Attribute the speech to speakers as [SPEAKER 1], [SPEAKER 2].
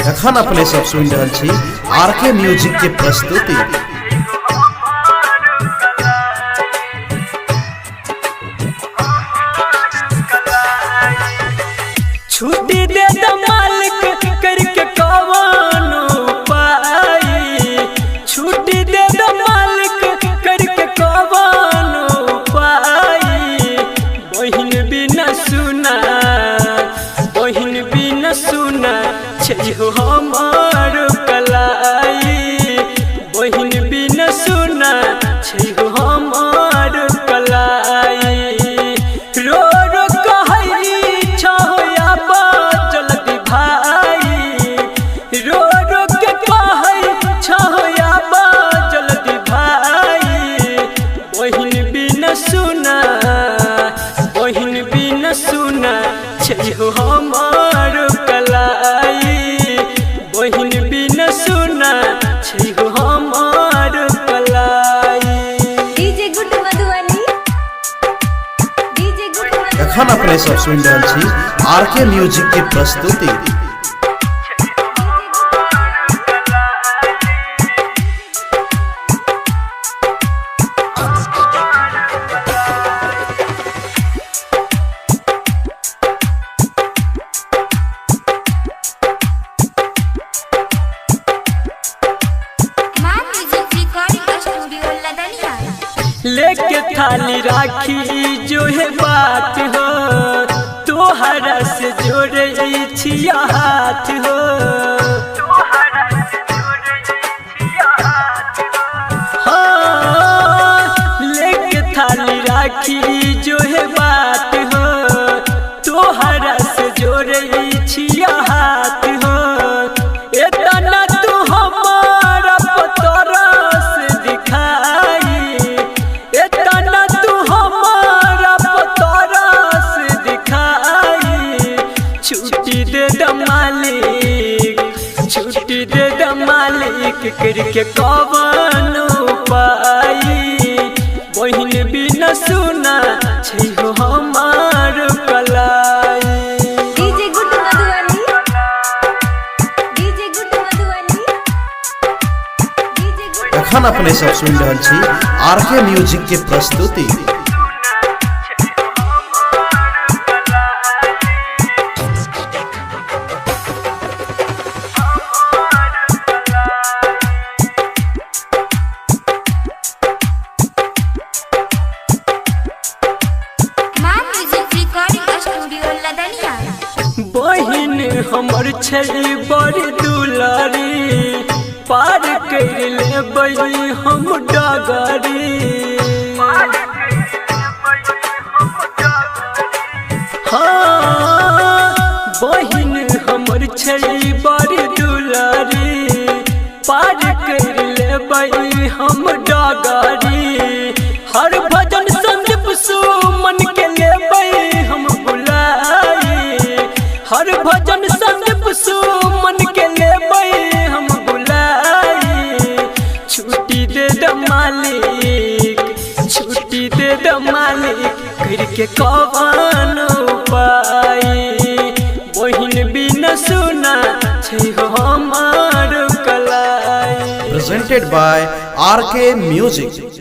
[SPEAKER 1] एखन अपने सब सुन रहल छी आरके म्यूजिक के प्रस्तुति।
[SPEAKER 2] छुट्टी दे द मालिक करके कौन उपाय, छुट्टी दे द मालिक करके कौन उपाय। बहिन बिना सुना, बहिन बिना सुना छैहो हमार कलाई, बहिन बिना सुना छैहो हमार कलाई। रो रो कहई छहोया जल्दी भाई, रो रो के कहई छहोया जल्दी भाई। बहिन बिना सुना, बहिन बिना सुना छैहो हमार कलाई, बहिन बिना सुना छैहो हमार कलाई।
[SPEAKER 3] DJ good Madhubani, DJ good Madhubani.
[SPEAKER 1] एखन अपने सब सुन रहल छी आरके म्यूजिक के प्रस्तुति।
[SPEAKER 3] मान म्यूजिक रिकॉर्डिंग स्टूडियो लदनिया।
[SPEAKER 2] लेके थाली राखी जो है बात हो, तोहरा से जोड़े छिया हाथ हो। हाँ, लेके थाली राखी जो है बात हो, तोहरा से जोड़े छिया हाथ हो। इतना तू हमारा तरस दिखाई, इतना तू हमारा तरस दिखाई। छुट्टी दे द मालिक, छुट्टी दे द मालिक करके कौन उपाय। बहिन बिना सुना छैहो हमार कलाई।
[SPEAKER 3] DJ good Madhubani, DJ good Madhubani, DJ good.
[SPEAKER 1] एखन अपने सब सुन रहल छी आरके म्यूजिक के प्रस्तुति।
[SPEAKER 3] मान म्यूजिक रिकॉर्डिंग स्टूडियो लदनिया।
[SPEAKER 2] बहिन हमर छै बड़ी दुलारी, पार कर लेबै हम डगरी। हाँ, बहिन हमर छै बड़ी दुलारी, पार कर लेबै हम डगरी। हर भजन संदीप सुमन के लेबै हम बुलाई, हर भजन संदीप सुमन के लेबै हम बुलाई। छुट्टी दे द मालिक, छुट्टी दे द मालिक करके कौन उपाय। बहिन बिना सुना छैहो हमार कलाई।
[SPEAKER 1] Presented by RK Music।